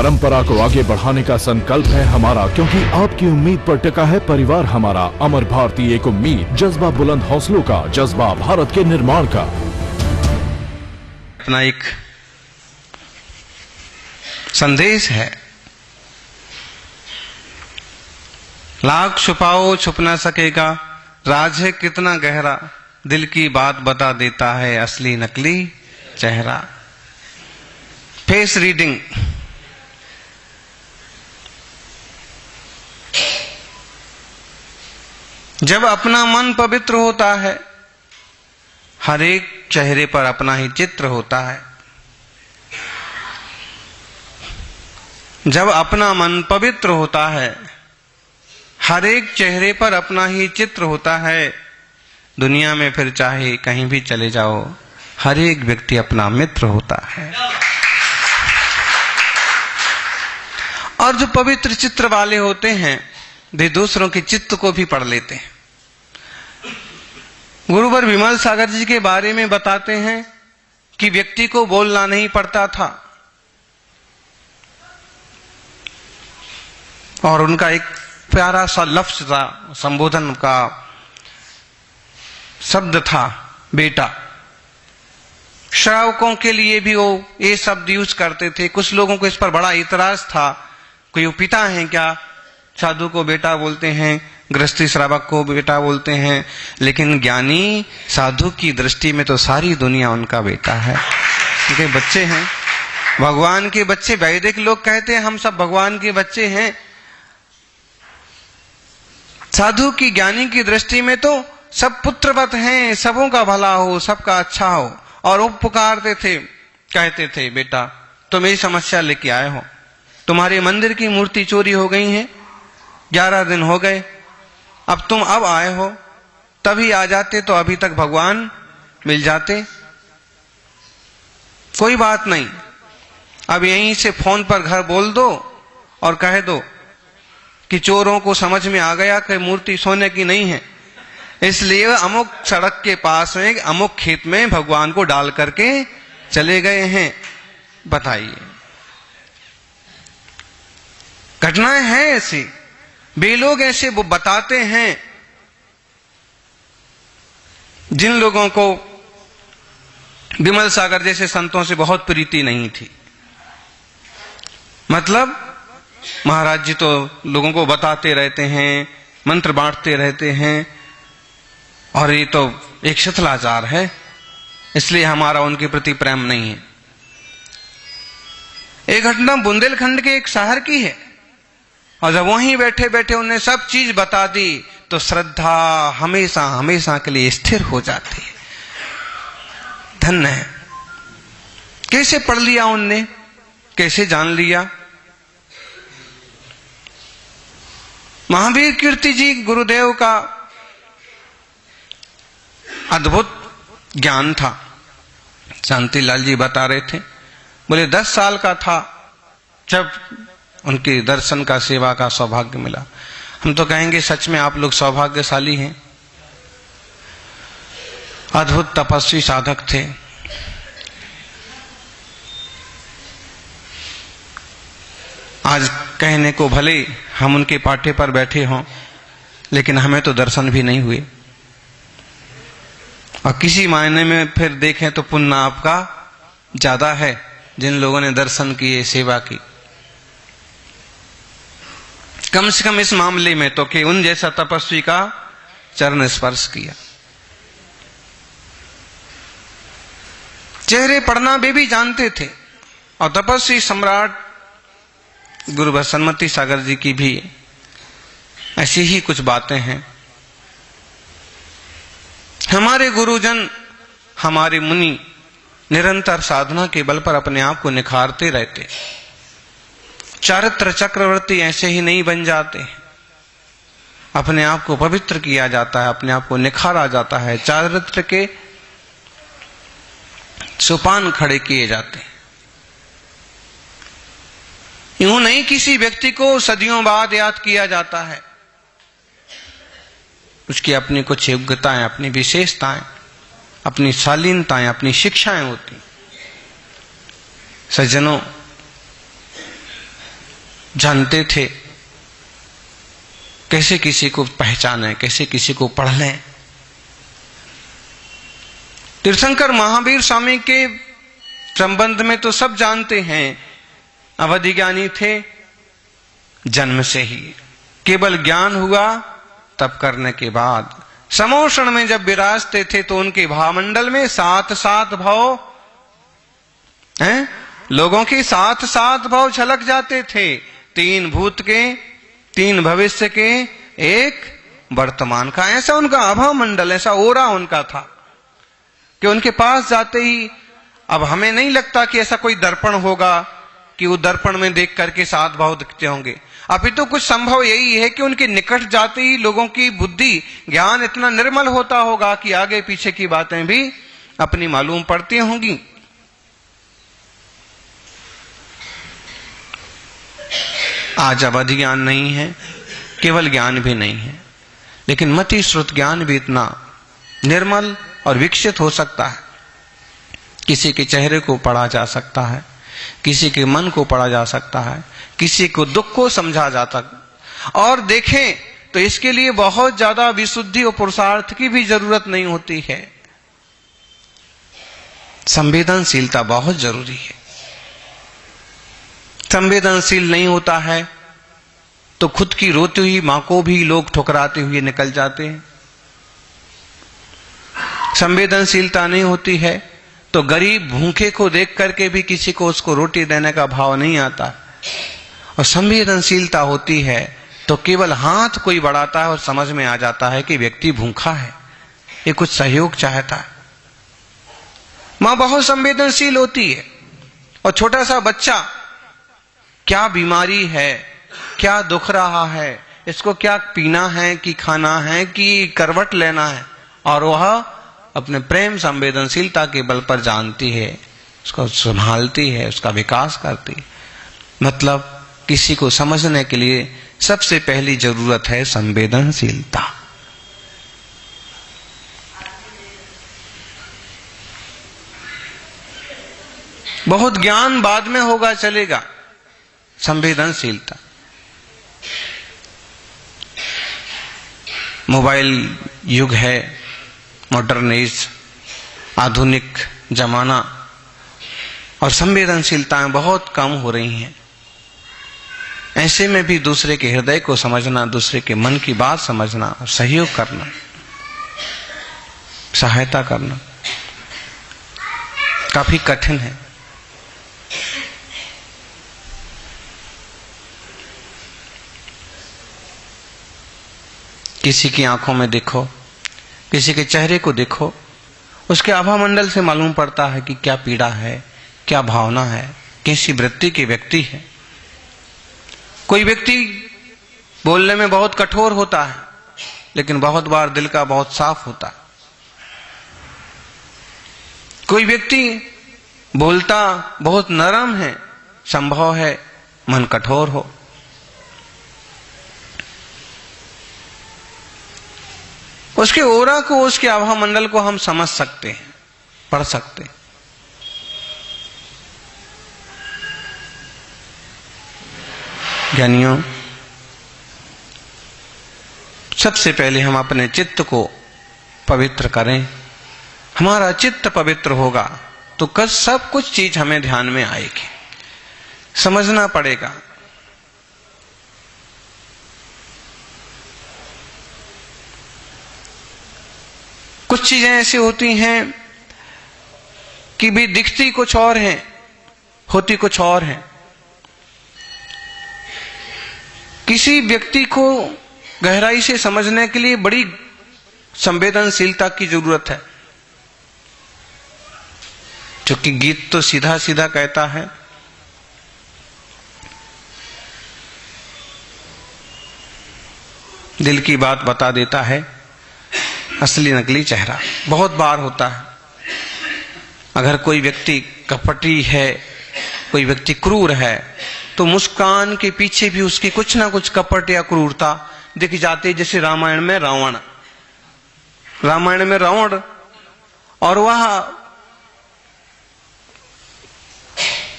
परंपरा को आगे बढ़ाने का संकल्प है हमारा, क्योंकि आपकी उम्मीद पर टिका है परिवार हमारा। अमर भारती एक उम्मीद, जज्बा बुलंद हौसलों का, जज्बा भारत के निर्माण का। अपना एक संदेश है, लाख छुपाओ छुप ना सकेगा, राज है कितना गहरा, दिल की बात बता देता है असली नकली चेहरा। Face reading. जब अपना मन पवित्र होता है, हर एक चेहरे पर अपना ही चित्र होता है। जब अपना मन पवित्र होता है, हर एक चेहरे पर अपना ही चित्र होता है। दुनिया में फिर चाहे कहीं भी चले जाओ, हर एक व्यक्ति अपना मित्र होता है। और जो पवित्र चित्र वाले होते हैं, वे दूसरों के चित्त को भी पढ़ लेते हैं। गुरुवर विमल सागर जी के बारे में बताते हैं कि व्यक्ति को बोलना नहीं पड़ता था, और उनका एक प्यारा सा लफ्ज था, संबोधन का शब्द था बेटा। श्रावकों के लिए भी वो ये शब्द यूज करते थे। कुछ लोगों को इस पर बड़ा इतराज था, कोई वो पिता है क्या, साधु को बेटा बोलते हैं, गृहस्थी श्रावक को बेटा बोलते हैं। लेकिन ज्ञानी साधु की दृष्टि में तो सारी दुनिया उनका बेटा है, उनके बच्चे हैं, भगवान के बच्चे। वैदिक लोग कहते हैं हम सब भगवान के बच्चे हैं। साधु की, ज्ञानी की दृष्टि में तो सब पुत्रवत हैं, सबों का भला हो, सबका अच्छा हो। और वो पुकारते थे, कहते थे बेटा तुम मेरी समस्या लेके आए हो, तुम्हारे मंदिर की मूर्ति चोरी हो गई है, 11 दिन हो गए, अब तुम अब आए हो, तभी आ जाते तो अभी तक भगवान मिल जाते। कोई बात नहीं, अब यहीं से फोन पर घर बोल दो और कह दो कि चोरों को समझ में आ गया कि मूर्ति सोने की नहीं है, इसलिए अमुक सड़क के पास में अमुक खेत में भगवान को डाल करके चले गए हैं। बताइए, घटनाएं हैं ऐसी, वे लोग ऐसे वो बताते हैं। जिन लोगों को विमल सागर जैसे संतों से बहुत प्रीति नहीं थी, मतलब महाराज जी तो लोगों को बताते रहते हैं, मंत्र बांटते रहते हैं, और ये तो एक शिथिलाचार है, इसलिए हमारा उनके प्रति प्रेम नहीं है। एक घटना बुंदेलखंड के एक शहर की है, और जब वहीं बैठे बैठे उन्हें सब चीज बता दी तो श्रद्धा हमेशा हमेशा के लिए स्थिर हो जाती है। धन्य है। कैसे पढ़ लिया उनने, कैसे जान लिया। महावीर कीर्ति जी गुरुदेव का अद्भुत ज्ञान था। शांतिलाल जी बता रहे थे, बोले 10 साल का था जब उनके दर्शन का, सेवा का सौभाग्य मिला। हम तो कहेंगे सच में आप लोग सौभाग्यशाली हैं। अद्भुत तपस्वी साधक थे। आज कहने को भले हम उनके पाटे पर बैठे हों, लेकिन हमें तो दर्शन भी नहीं हुए, और किसी मायने में फिर देखें तो पुण्य आपका ज्यादा है जिन लोगों ने दर्शन किए, सेवा की। कम से कम इस मामले में तो कि उन जैसा तपस्वी का चरण स्पर्श किया। चेहरे पढ़ना वे भी जानते थे, और तपस्वी सम्राट गुरु सन्मति सागर जी की भी ऐसी ही कुछ बातें हैं। हमारे गुरुजन, हमारे मुनि निरंतर साधना के बल पर अपने आप को निखारते रहते। चारित्र चक्रवर्ती ऐसे ही नहीं बन जाते, अपने आप को पवित्र किया जाता है, अपने आप को निखारा जाता है, चारित्र के सोपान खड़े किए जाते हैं। यूं नहीं किसी व्यक्ति को सदियों बाद याद किया जाता है, उसकी अपनी कुछ योग्यताएं, अपनी विशेषताएं, अपनी शालीनताएं, अपनी शिक्षाएं होती। सज्जनों, जानते थे कैसे किसी को पहचाने, कैसे किसी को पढ़ लें। तीर्थंकर महावीर स्वामी के संबंध में तो सब जानते हैं, अवधि ज्ञानी थे जन्म से ही, केवल ज्ञान हुआ तप करने के बाद। समोषण में जब विराजते थे तो उनके भावमंडल में 7 भाव हैं, लोगों के 7 भाव झलक जाते थे, 3 भूत के, 3 भविष्य के, 1 वर्तमान का। ऐसा उनका अभाव मंडल, ऐसा ओरा उनका था कि उनके पास जाते ही, अब हमें नहीं लगता कि ऐसा कोई दर्पण होगा कि वो दर्पण में देख करके 7 भाव दिखते होंगे। अभी तो कुछ संभव यही है कि उनके निकट जाते ही लोगों की बुद्धि, ज्ञान इतना निर्मल होता होगा कि आगे पीछे की बातें भी अपनी मालूम पड़ती होंगी। आज अवधि ज्ञान नहीं है, केवल ज्ञान भी नहीं है, लेकिन मति श्रुत ज्ञान भी इतना निर्मल और विकसित हो सकता है। किसी के चेहरे को पढ़ा जा सकता है, किसी के मन को पढ़ा जा सकता है, किसी को दुख को समझा जाता। और देखें तो इसके लिए बहुत ज्यादा विशुद्धि और पुरुषार्थ की भी जरूरत नहीं होती है। संवेदनशीलता बहुत जरूरी है। संवेदनशील नहीं होता है तो खुद की रोती हुई मां को भी लोग ठुकराते हुए निकल जाते हैं। संवेदनशीलता नहीं होती है तो गरीब भूखे को देख करके भी किसी को उसको रोटी देने का भाव नहीं आता। और संवेदनशीलता होती है तो केवल हाथ कोई बढ़ाता है और समझ में आ जाता है कि व्यक्ति भूखा है, ये कुछ सहयोग चाहता है। मां बहुत संवेदनशील होती है और छोटा सा बच्चा क्या बीमारी है, क्या दुख रहा है, इसको क्या पीना है कि खाना है कि करवट लेना है, और वह अपने प्रेम संवेदनशीलता के बल पर जानती है, उसको संभालती है, उसका विकास करती है। मतलब किसी को समझने के लिए सबसे पहली जरूरत है संवेदनशीलता। बहुत ज्ञान बाद में होगा चलेगा, संवेदनशीलता। मोबाइल युग है, मॉडर्नाइज आधुनिक जमाना, और संवेदनशीलताएं बहुत कम हो रही हैं। ऐसे में भी दूसरे के हृदय को समझना, दूसरे के मन की बात समझना और सहयोग करना, सहायता करना काफी कठिन है। किसी की आंखों में देखो, किसी के चेहरे को देखो, उसके आभा मंडल से मालूम पड़ता है कि क्या पीड़ा है, क्या भावना है, कैसी वृत्ति के व्यक्ति है। कोई व्यक्ति बोलने में बहुत कठोर होता है लेकिन बहुत बार दिल का बहुत साफ होता है। कोई व्यक्ति बोलता बहुत नरम है, संभव है मन कठोर हो। उसके ओरा को, उसके आभा मंडल को हम समझ सकते हैं, पढ़ सकते हैं। ज्ञानियों, सबसे पहले हम अपने चित्त को पवित्र करें। हमारा चित्त पवित्र होगा तो सब कुछ चीज हमें ध्यान में आएगी, समझना पड़ेगा। कुछ चीजें ऐसी होती हैं कि भी दिखती कुछ और हैं, होती कुछ और हैं। किसी व्यक्ति को गहराई से समझने के लिए बड़ी संवेदनशीलता की जरूरत है। क्योंकि गीत तो सीधा सीधा कहता है, दिल की बात बता देता है असली नकली चेहरा। बहुत बार होता है। अगर कोई व्यक्ति कपटी है, कोई व्यक्ति क्रूर है, तो मुस्कान के पीछे भी उसकी कुछ ना कुछ कपट या क्रूरता दिख जाती है। जैसे रामायण में रावण, और वह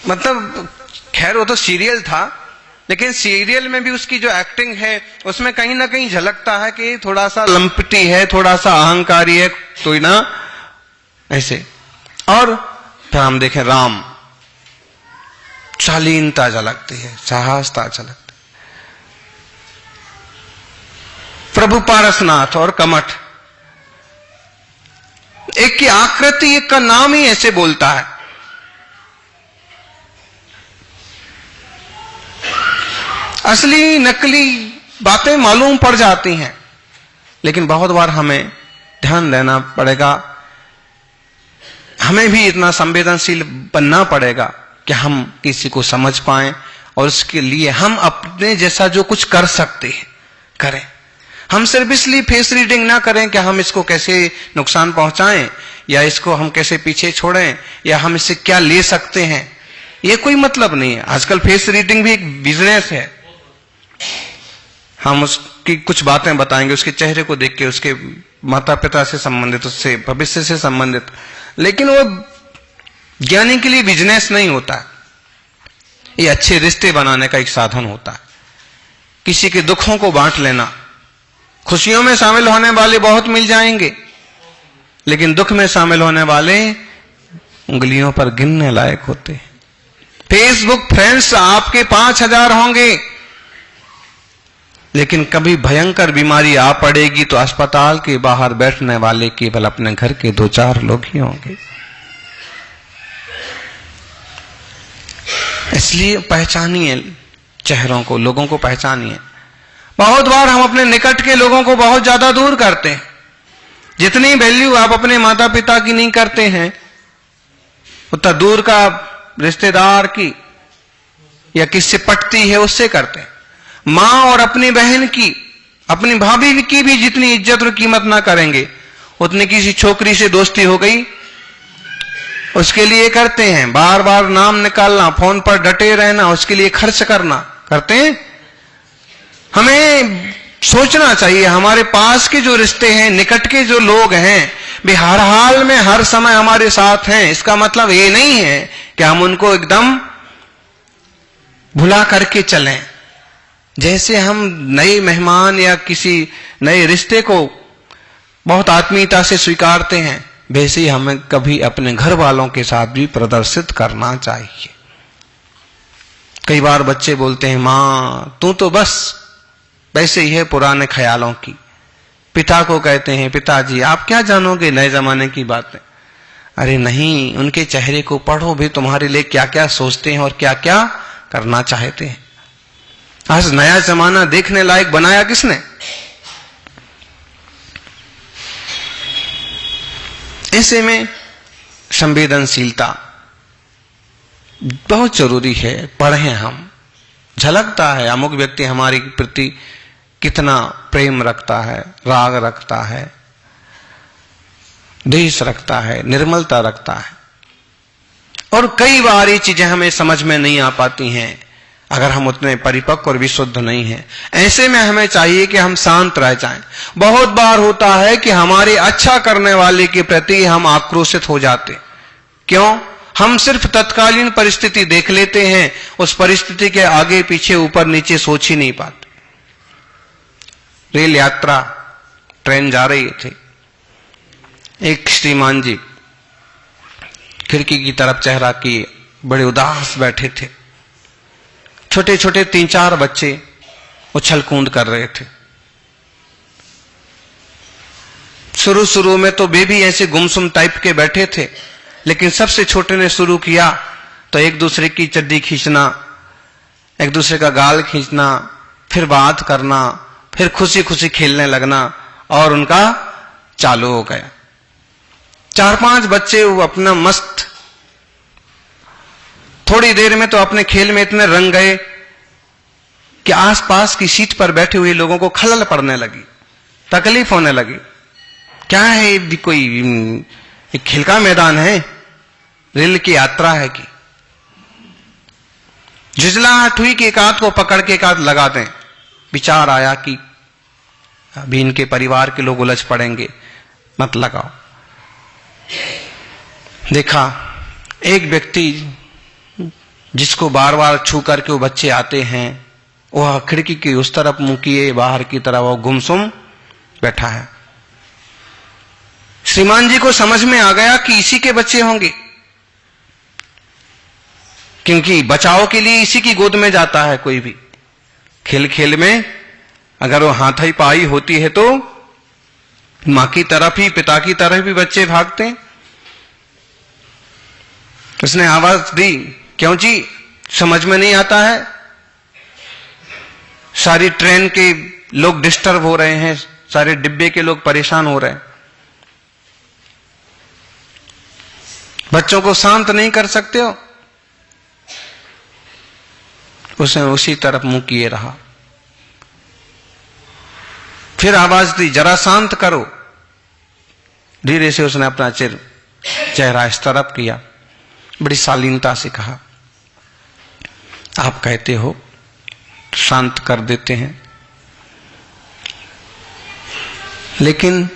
मतलब खैर वो तो सीरियल था, लेकिन सीरियल में भी उसकी जो एक्टिंग है उसमें कहीं ना कहीं झलकता है कि थोड़ा सा लंपटी है, थोड़ा सा अहंकारी है, तो ना ऐसे। और फिर हम देखें राम, शालीनता झलकती है, साहसता झलकती। प्रभु पारसनाथ और कमठ, एक की आकृति, एक का नाम ही ऐसे बोलता है। असली नकली बातें मालूम पड़ जाती हैं, लेकिन बहुत बार हमें ध्यान देना पड़ेगा, हमें भी इतना संवेदनशील बनना पड़ेगा कि हम किसी को समझ पाएं और उसके लिए हम अपने जैसा जो कुछ कर सकते हैं करें। हम सिर्फ इसलिए फेस रीडिंग ना करें कि हम इसको कैसे नुकसान पहुंचाएं या इसको हम कैसे पीछे छोड़ें या हम इससे क्या ले सकते हैं, ये कोई मतलब नहीं है। आजकल फेस रीडिंग भी एक बिजनेस है। हम उसकी कुछ बातें बताएंगे, उसके चेहरे को देख के, उसके माता पिता से संबंधित, उससे भविष्य से संबंधित, लेकिन वो ज्ञानी के लिए बिजनेस नहीं होता है। ये अच्छे रिश्ते बनाने का एक साधन होता है। किसी के दुखों को बांट लेना, खुशियों में शामिल होने वाले बहुत मिल जाएंगे, लेकिन दुख में शामिल होने वाले उंगलियों पर गिनने लायक होते हैं। फेसबुक फ्रेंड्स आपके 5000 होंगे, लेकिन कभी भयंकर बीमारी आ पड़ेगी तो अस्पताल के बाहर बैठने वाले केवल अपने घर के 2-4 लोग ही होंगे। इसलिए पहचानिए चेहरों को, लोगों को पहचानिए। बहुत बार हम अपने निकट के लोगों को बहुत ज्यादा दूर करते हैं। जितनी वैल्यू आप अपने माता पिता की नहीं करते हैं, उतना दूर का रिश्तेदार की या किससे पटती है उससे करते हैं। मां और अपनी बहन की, अपनी भाभी की भी जितनी इज्जत और कीमत ना करेंगे, उतनी किसी छोकरी से दोस्ती हो गई उसके लिए करते हैं। बार बार नाम निकालना, फोन पर डटे रहना, उसके लिए खर्च करना करते हैं। हमें सोचना चाहिए हमारे पास के जो रिश्ते हैं, निकट के जो लोग हैं, वे हर हाल में हर समय हमारे साथ हैं। इसका मतलब ये नहीं है कि हम उनको एकदम भुला करके चलें। जैसे हम नए मेहमान या किसी नए रिश्ते को बहुत आत्मीयता से स्वीकारते हैं, वैसे ही हमें कभी अपने घर वालों के साथ भी प्रदर्शित करना चाहिए। कई बार बच्चे बोलते हैं, मां तू तो बस वैसे ही है पुराने ख्यालों की। पिता को कहते हैं, पिताजी आप क्या जानोगे नए जमाने की बातें। अरे नहीं, उनके चेहरे को पढ़ो भी, तुम्हारे लिए क्या क्या सोचते हैं और क्या क्या करना चाहते हैं। आज नया जमाना देखने लायक बनाया किसने? ऐसे में संवेदनशीलता बहुत जरूरी है। पढ़ें हम, झलकता है अमुक व्यक्ति हमारी प्रति कितना प्रेम रखता है, राग रखता है, देश रखता है, निर्मलता रखता है। और कई बार ये चीजें हमें समझ में नहीं आ पाती हैं अगर हम उतने परिपक्व और विशुद्ध नहीं हैं। ऐसे में हमें चाहिए कि हम शांत रह जाएं। बहुत बार होता है कि हमारे अच्छा करने वाले के प्रति हम आक्रोशित हो जाते। क्यों? हम सिर्फ तत्कालीन परिस्थिति देख लेते हैं, उस परिस्थिति के आगे पीछे ऊपर नीचे सोच ही नहीं पाते। रेल यात्रा, ट्रेन जा रही थी, एक श्रीमान जी खिड़की की तरफ चेहरा किए बड़े उदास बैठे थे। छोटे छोटे 3-4 बच्चे उछल कूद कर रहे थे। शुरू में तो वे भी ऐसे गुमसुम टाइप के बैठे थे, लेकिन सबसे छोटे ने शुरू किया तो एक दूसरे की चड्डी खींचना, एक दूसरे का गाल खींचना, फिर बात करना, फिर खुशी खुशी खेलने लगना, और उनका चालू हो गया। 4-5 बच्चे वो अपना मस्त, थोड़ी देर में तो अपने खेल में इतने रंग गए कि आसपास की सीट पर बैठे हुए लोगों को खलल पड़ने लगी, तकलीफ होने लगी। क्या है, भी कोई एक खेल का मैदान है, रेल की यात्रा है कि? झुंझलाहट हुई कि एक आध को पकड़ के एक आध लगा दें। विचार आया कि अभी इनके परिवार के लोग उलझ पड़ेंगे, मत लगाओ। देखा एक व्यक्ति जिसको बार बार छू करके वो बच्चे आते हैं, वह खिड़की की उस तरफ मुंह किए बाहर की तरफ वो गुमसुम बैठा है। श्रीमान जी को समझ में आ गया कि इसी के बच्चे होंगे, क्योंकि बचाव के लिए इसी की गोद में जाता है। कोई भी खेल खेल में अगर वो हाथाई पाई होती है तो मां की तरफ ही, पिता की तरफ भी बच्चे भागते हैं। उसने आवाज दी, क्यों जी, समझ में नहीं आता है? सारी ट्रेन के लोग डिस्टर्ब हो रहे हैं, सारे डिब्बे के लोग परेशान हो रहे हैं, बच्चों को शांत नहीं कर सकते हो? उसने उसी तरफ मुंह किए रहा। फिर आवाज दी, जरा शांत करो। धीरे से उसने अपना चेहरा इस तरफ किया, बड़ी शालीनता से कहा, आप कहते हो शांत कर देते हैं, लेकिन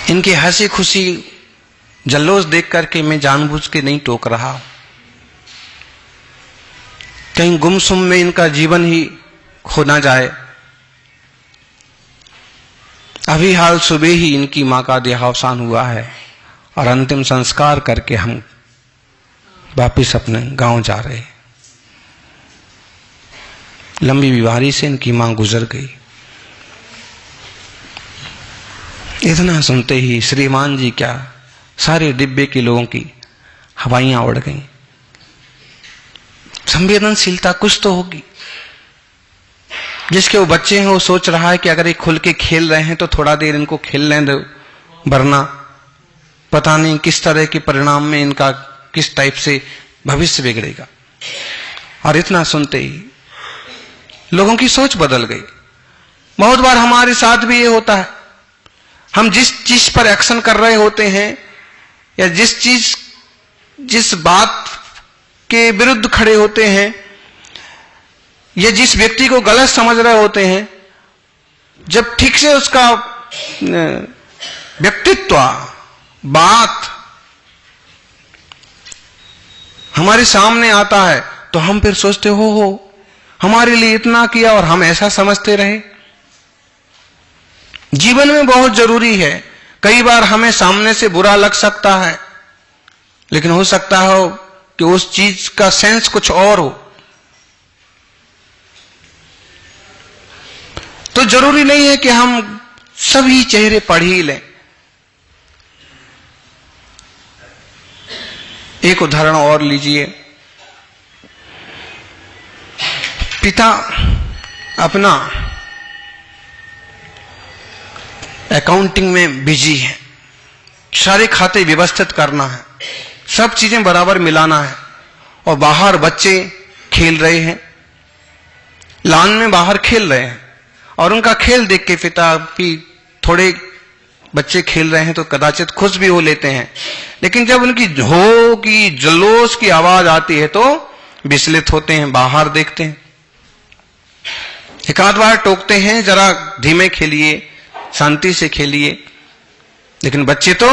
इनकी हंसी खुशी जल्लोष देख करके मैं जानबूझ के नहीं टोक रहा, कहीं गुमसुम में इनका जीवन ही खो ना जाए। अभी हाल सुबह ही इनकी मां का देहावसान हुआ है और अंतिम संस्कार करके हम वापिस अपने गांव जा रहे हैं। लंबी बीमारी से इनकी मां गुजर गई। इतना सुनते ही श्रीमान जी क्या, सारे डिब्बे के लोगों की हवाइयां उड़ गईं। संवेदनशीलता कुछ तो होगी। जिसके वो बच्चे हैं वो सोच रहा है कि अगर ये खुल के खेल रहे हैं तो थोड़ा देर इनको खेलने दो, वरना पता नहीं किस तरह के परिणाम में इनका किस टाइप से भविष्य बिगड़ेगा। और इतना सुनते ही लोगों की सोच बदल गई। बहुत बार हमारे साथ भी ये होता है, हम जिस चीज पर एक्शन कर रहे होते हैं या जिस बात के विरुद्ध खड़े होते हैं या जिस व्यक्ति को गलत समझ रहे होते हैं, जब ठीक से उसका व्यक्तित्व, बात हमारे सामने आता है तो हम फिर सोचते हो हमारे लिए इतना किया और हम ऐसा समझते रहे। जीवन में बहुत जरूरी है, कई बार हमें सामने से बुरा लग सकता है, लेकिन हो सकता हो कि उस चीज का सेंस कुछ और हो। तो जरूरी नहीं है कि हम सभी चेहरे पढ़ ही लें। एक उदाहरण और लीजिए। पिता अपना अकाउंटिंग में बिजी है, सारे खाते व्यवस्थित करना है, सब चीजें बराबर मिलाना है, और बाहर बच्चे खेल रहे हैं, लान में बाहर खेल रहे हैं, और उनका खेल देख के पिता भी, थोड़े बच्चे खेल रहे हैं तो कदाचित खुश भी हो लेते हैं, लेकिन जब उनकी हो की जल्लोष की आवाज आती है तो विचलित होते हैं, बाहर देखते हैं, एक आध बार टोकते हैं, जरा धीमे खेलिए, शांति से खेलिए। लेकिन बच्चे तो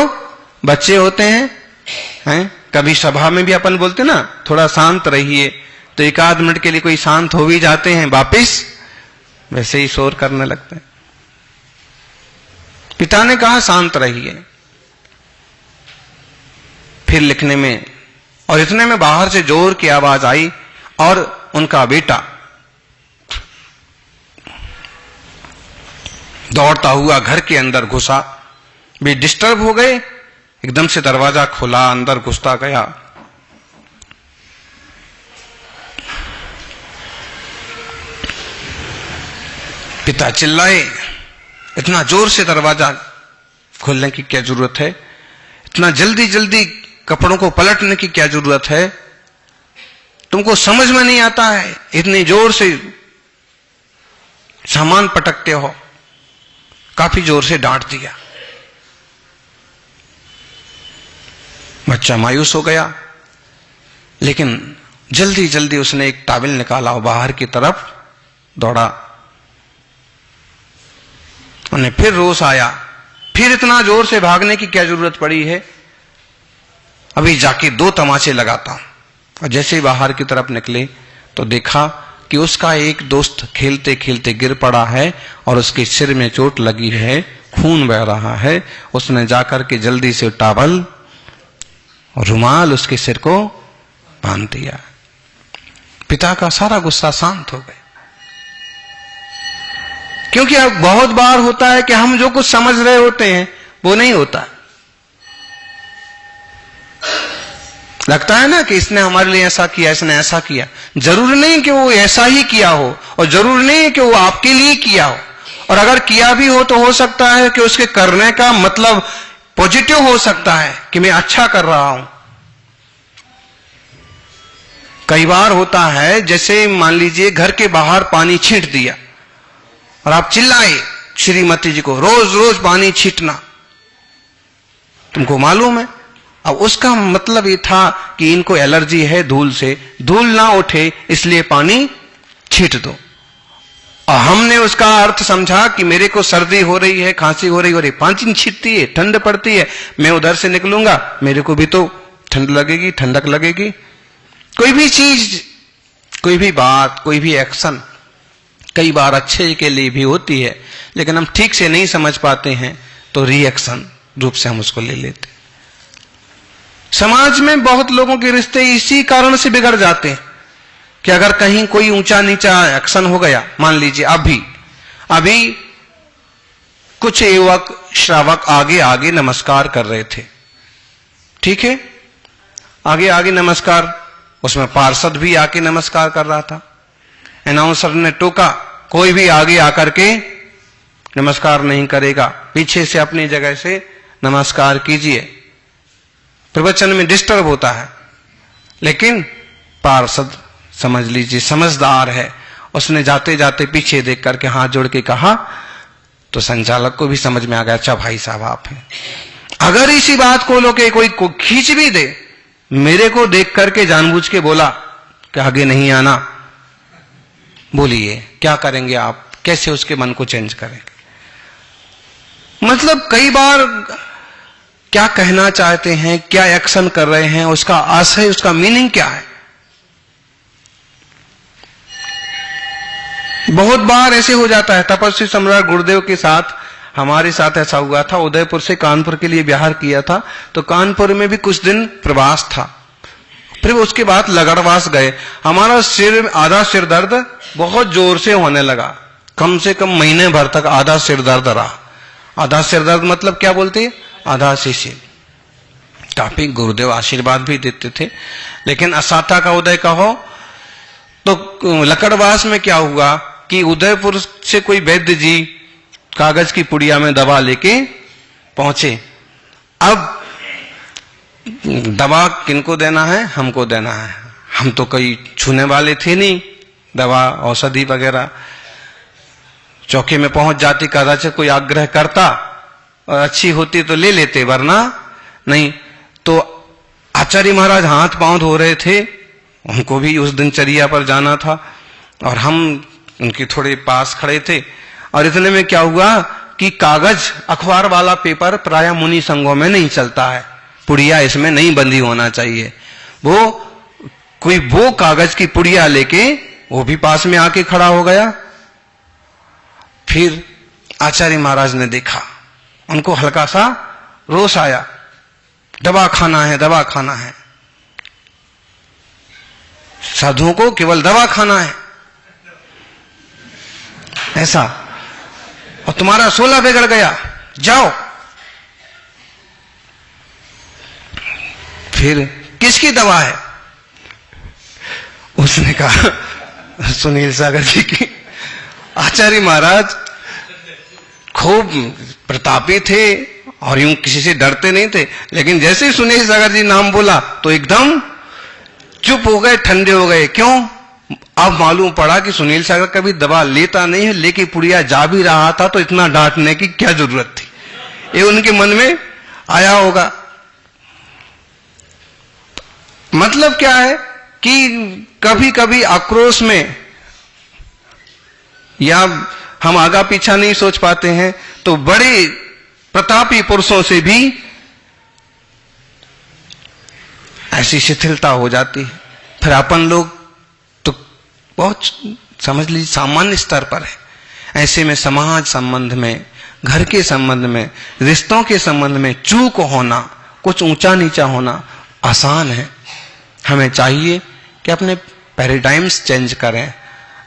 बच्चे होते हैं, कभी सभा में भी अपन बोलते ना थोड़ा शांत रहिए, तो एक आध मिनट के लिए कोई शांत हो भी जाते हैं, वापिस वैसे ही शोर करने लगते हैं। पिता ने कहा शांत रहिए। फिर लिखने में, और इतने में बाहर से जोर की आवाज आई और उनका बेटा दौड़ता हुआ घर के अंदर घुसा। वे डिस्टर्ब हो गए, एकदम से दरवाजा खुला, अंदर घुसता गया। पिता चिल्लाए, इतना जोर से दरवाजा खोलने की क्या जरूरत है, इतना जल्दी जल्दी कपड़ों को पलटने की क्या जरूरत है, तुमको समझ में नहीं आता है, इतनी जोर से सामान पटकते हो। काफी जोर से डांट दिया। बच्चा मायूस हो गया, लेकिन जल्दी जल्दी उसने एक टॉवल निकाला और बाहर की तरफ दौड़ा। उन्हें फिर रोष आया, फिर इतना जोर से भागने की क्या जरूरत पड़ी है। अभी जाके 2 तमाचे लगाता हूं। और जैसे ही बाहर की तरफ निकले तो देखा कि उसका एक दोस्त खेलते खेलते गिर पड़ा है और उसके सिर में चोट लगी है, खून बह रहा है। उसने जाकर के जल्दी से टॉवल और रुमाल उसके सिर को बांध दिया। पिता का सारा गुस्सा शांत हो गया। क्योंकि अब बहुत बार होता है कि हम जो कुछ समझ रहे होते हैं वो नहीं होता। लगता है ना कि इसने हमारे लिए ऐसा किया, इसने ऐसा किया। जरूर नहीं कि वो ऐसा ही किया हो और जरूर नहीं कि वो आपके लिए किया हो। और अगर किया भी हो तो हो सकता है कि उसके करने का मतलब पॉजिटिव हो सकता है कि मैं अच्छा कर रहा हूं। कई बार होता है, जैसे मान लीजिए घर के बाहर पानी छींट दिया और आप चिल्लाए श्रीमती जी को, रोज रोज पानी छींटना, तुमको मालूम है। अब उसका मतलब ये था कि इनको एलर्जी है धूल से, धूल ना उठे इसलिए पानी छींट दो। और हमने उसका अर्थ समझा कि मेरे को सर्दी हो रही है, खांसी हो रही है, पानी छींटती है, ठंड पड़ती है, मैं उधर से निकलूंगा, मेरे को भी तो ठंड लगेगी, ठंडक लगेगी। कोई भी चीज, कोई भी बात, कोई भी एक्शन कई बार अच्छे के लिए भी होती है, लेकिन हम ठीक से नहीं समझ पाते हैं तो रिएक्शन रूप से हम उसको ले लेते। समाज में बहुत लोगों के रिश्ते इसी कारण से बिगड़ जाते हैं कि अगर कहीं कोई ऊंचा नीचा एक्शन हो गया, मान लीजिए अभी कुछ युवक श्रावक आगे आगे नमस्कार कर रहे थे, ठीक है, आगे आगे नमस्कार, उसमें पार्षद भी आके नमस्कार कर रहा था। अनाउंसर ने टोका, कोई भी आगे आकर के नमस्कार नहीं करेगा, पीछे से अपनी जगह से नमस्कार कीजिए। प्रवचन में डिस्टर्ब होता है, लेकिन पार्षद समझ लीजिए समझदार है, उसने जाते जाते पीछे देख करके हाथ जोड़ के कहा, तो संचालक को भी समझ में आ गया, अच्छा भाई साहब आप हैं। अगर इसी बात को लोग कोई को खींच भी दे, मेरे को देख करके जानबूझ के बोला कि आगे नहीं आना, बोलिए क्या करेंगे आप, कैसे उसके मन को चेंज करेंगे। मतलब कई बार क्या कहना चाहते हैं, क्या एक्शन कर रहे हैं, उसका आशय, उसका मीनिंग क्या है। बहुत बार ऐसे हो जाता है। तपस्वी सम्राट गुरुदेव के साथ, हमारे साथ ऐसा हुआ था। उदयपुर से कानपुर के लिए विहार किया था, तो कानपुर में भी कुछ दिन प्रवास था। फिर उसके बाद लगड़वास गए। हमारा सिर, आधा सिर दर्द बहुत जोर से होने लगा, कम से कम महीने भर तक आधा सिर दर्द रहा। आधा सिर दर्द मतलब क्या बोलते हैं, आधा शिशिर। काफी गुरुदेव आशीर्वाद भी देते थे, लेकिन असाता का उदय कहो तो लकड़वास में क्या हुआ कि उदयपुर से कोई वैद्य जी कागज की पुड़िया में दवा लेके पहुंचे। अब दवा किनको देना है, हमको देना है। हम तो कोई छूने वाले थे नहीं, दवा औषधि वगैरह। चौके में पहुंच जाती, कदाचित कोई आग्रह करता और अच्छी होती तो ले लेते, वरना नहीं। तो आचार्य महाराज हाथ पांव धो रहे थे, उनको भी उस दिनचर्या पर जाना था और हम उनके थोड़े पास खड़े थे। और इतने में क्या हुआ कि कागज, अखबार वाला पेपर प्रायः मुनि संघों में नहीं चलता है, पुड़िया इसमें नहीं बंधी होना चाहिए। वो कागज की पुड़िया लेके वो भी पास में आके खड़ा हो गया। फिर आचार्य महाराज ने देखा, उनको हल्का सा रोष आया, दवा खाना है, दवा खाना है। साधुओं को केवल दवा खाना है ऐसा, और तुम्हारा 16 बिगड़ गया, जाओ। फिर किसकी दवा है, उसने कहा सुनील सागर जी की। आचार्य महाराज खूब प्रतापी थे और यूं किसी से डरते नहीं थे, लेकिन जैसे ही सुनील सागर जी नाम बोला तो एकदम चुप हो गए, ठंडे हो गए। क्यों? अब मालूम पड़ा कि सुनील सागर कभी दवा लेता नहीं है, लेके पुड़िया जा भी रहा था, तो इतना डांटने की क्या जरूरत थी, ये उनके मन में आया होगा। मतलब क्या है कि कभी कभी आक्रोश में या हम आगा पीछा नहीं सोच पाते हैं, तो बड़े प्रतापी पुरुषों से भी ऐसी शिथिलता हो जाती है। फिर अपन लोग तो बहुत समझ लीजिए सामान्य स्तर पर है। ऐसे में समाज संबंध में, घर के संबंध में, रिश्तों के संबंध में चूक होना, कुछ ऊंचा नीचा होना आसान है। हमें चाहिए कि अपने पैराडाइम्स चेंज करें,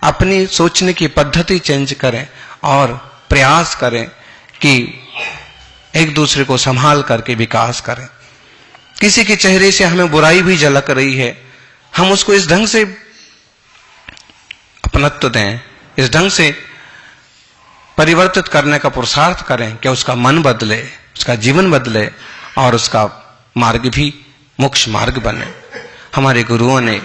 अपनी सोचने की पद्धति चेंज करें और प्रयास करें कि एक दूसरे को संभाल करके विकास करें। किसी के चेहरे से हमें बुराई भी झलक रही है, हम उसको इस ढंग से अपनत्व दें, इस ढंग से परिवर्तित करने का पुरुषार्थ करें कि उसका मन बदले, उसका जीवन बदले और उसका मार्ग भी मोक्ष मार्ग बने। हमारे गुरुओं ने,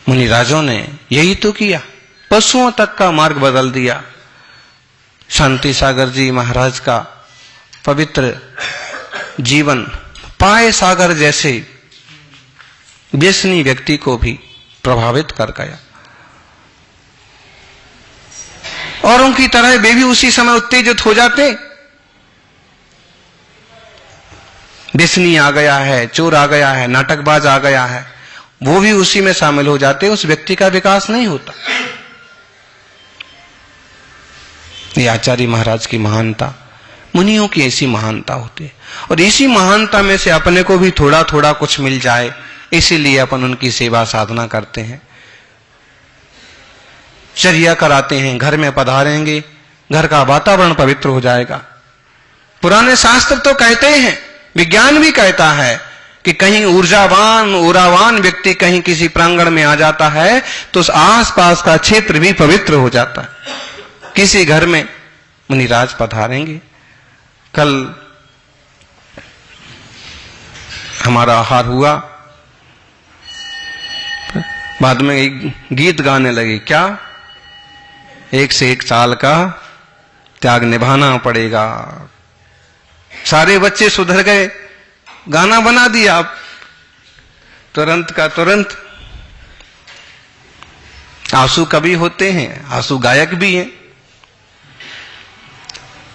मुनिराजों ने यही तो किया, पशुओं तक का मार्ग बदल दिया। शांति सागर जी महाराज का पवित्र जीवन पाए सागर जैसे व्यसनी व्यक्ति को भी प्रभावित कर गया और उनकी तरह वे भी उसी समय उत्तेजित हो जाते। व्यसनी आ गया है, चोर आ गया है, नाटकबाज आ गया है, वो भी उसी में शामिल हो जाते, उस व्यक्ति का विकास नहीं होता। ये आचार्य महाराज की महानता, मुनियों की ऐसी महानता होती है। और इसी महानता में से अपने को भी थोड़ा थोड़ा कुछ मिल जाए, इसीलिए अपन उनकी सेवा साधना करते हैं, चर्या कराते हैं। घर में पधारेंगे, घर का वातावरण पवित्र हो जाएगा। पुराने शास्त्र तो कहते हैं, विज्ञान भी कहता है कि कहीं ऊर्जावान ऊरावान व्यक्ति कहीं किसी प्रांगण में आ जाता है तो उस आसपास का क्षेत्र भी पवित्र हो जाता है। किसी घर में मुनिराज पधारेंगे, कल हमारा आहार हुआ, बाद में एक गीत गाने लगे, क्या 1 से 1 साल का त्याग निभाना पड़ेगा। सारे बच्चे सुधर गए, गाना बना दिया तुरंत का तुरंत। आंसू कवि होते हैं, आंसू गायक भी हैं।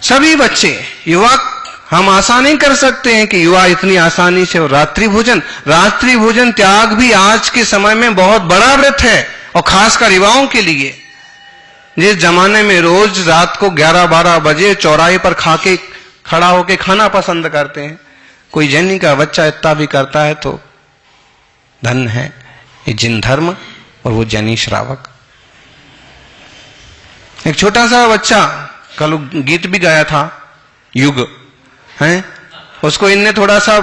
सभी बच्चे, युवक, हम आशा नहीं कर सकते हैं कि युवा इतनी आसानी से। और रात्रि भोजन त्याग भी आज के समय में बहुत बड़ा व्रत है, और खासकर युवाओं के लिए। जिस जमाने में रोज रात को 11-12 बजे चौराहे पर खाके खड़ा होके खाना पसंद करते हैं, कोई जैनी का बच्चा इतना भी करता है तो धन है। ये जिन धर्म और वो जैनी श्रावक। एक छोटा सा बच्चा कल गीत भी गाया था, युग है, उसको इनने थोड़ा सा,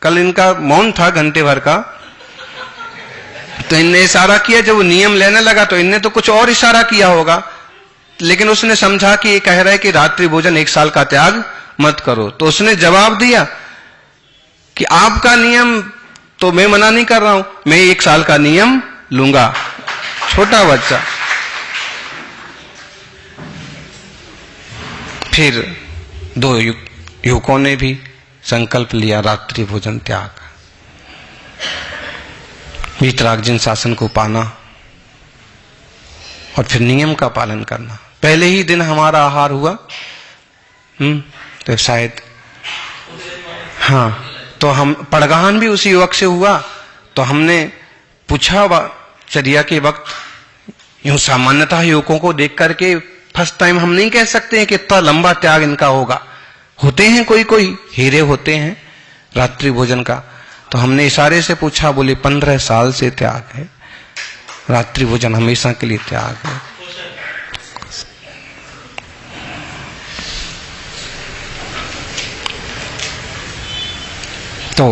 कल इनका मौन था घंटे भर का, तो इनने इशारा किया। जब वो नियम लेने लगा तो इनने तो कुछ और इशारा किया होगा, लेकिन उसने समझा कि ये कह रहा है कि रात्रि भोजन 1 साल का त्याग मत करो। तो उसने जवाब दिया कि आपका नियम तो मैं मना नहीं कर रहा हूं, मैं 1 साल का नियम लूंगा। छोटा बच्चा। फिर 2 युवकों ने भी संकल्प लिया रात्रि भोजन त्याग। वीतरागजन शासन को पाना और फिर नियम का पालन करना। पहले ही दिन हमारा आहार हुआ, तो शायद हाँ, तो हम पड़गाहन भी उसी युवक से हुआ। तो हमने पूछा चर्या के वक्त, यूं सामान्यतः युवकों को देख करके फर्स्ट टाइम हम नहीं कह सकते हैं कि इतना लंबा त्याग इनका होगा। होते हैं कोई हीरे होते हैं रात्रि भोजन का। तो हमने इशारे से पूछा, बोले 15 साल से त्याग है, रात्रि भोजन हमेशा के लिए त्याग है। तो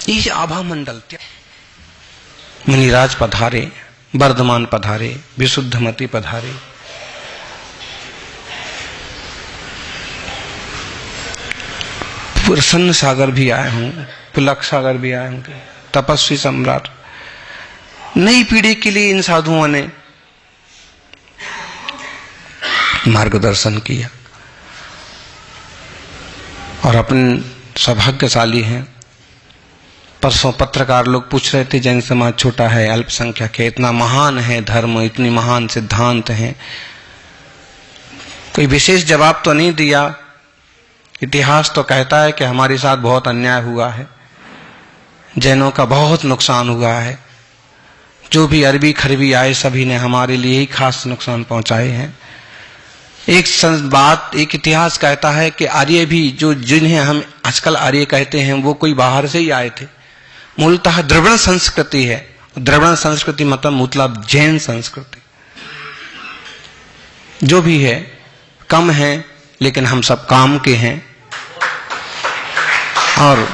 ये आभा मंडल मुनिराज पधारे, वर्धमान पधारे, विशुद्धमती पधारे। प्रसन्न सागर भी आए होंगे, पुलक सागर भी आए होंगे, तपस्वी सम्राट। नई पीढ़ी के लिए इन साधुओं ने मार्गदर्शन किया और अपन सौभाग्यशाली हैं। परसों पत्रकार लोग पूछ रहे थे, जैन समाज छोटा है, अल्पसंख्यक है, इतना महान है धर्म, इतनी महान सिद्धांत हैं, कोई विशेष जवाब तो नहीं दिया। इतिहास तो कहता है कि हमारे साथ बहुत अन्याय हुआ है, जैनों का बहुत नुकसान हुआ है, जो भी अरबी खरबी आए सभी ने हमारे लिए ही खास नुकसान पहुंचाए हैं। एक इतिहास कहता है कि आर्य भी, जो जिन्हें हम आजकल आर्य कहते हैं, वो कोई बाहर से ही आए थे। मूलतः द्रविड़ संस्कृति है। द्रविड़ संस्कृति मतलब जैन संस्कृति। जो भी है कम है, लेकिन हम सब काम के हैं और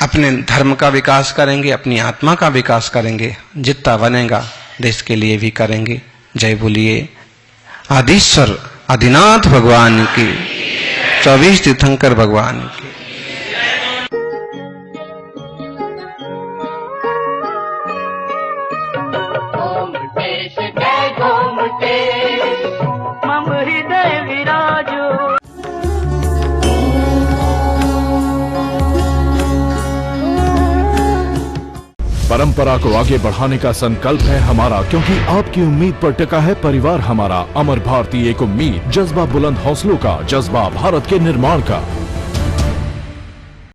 अपने धर्म का विकास करेंगे, अपनी आत्मा का विकास करेंगे, जितना बनेगा देश के लिए भी करेंगे। जय बोलिए आदिश्वर आदिनाथ भगवान की, 24 तीर्थंकर भगवान की। परंपरा को आगे बढ़ाने का संकल्प है हमारा, क्योंकि आपकी उम्मीद पर टिका है परिवार हमारा। अमर भारती एक उम्मीद, जज्बा बुलंद हौसलों का, जज्बा भारत के निर्माण का।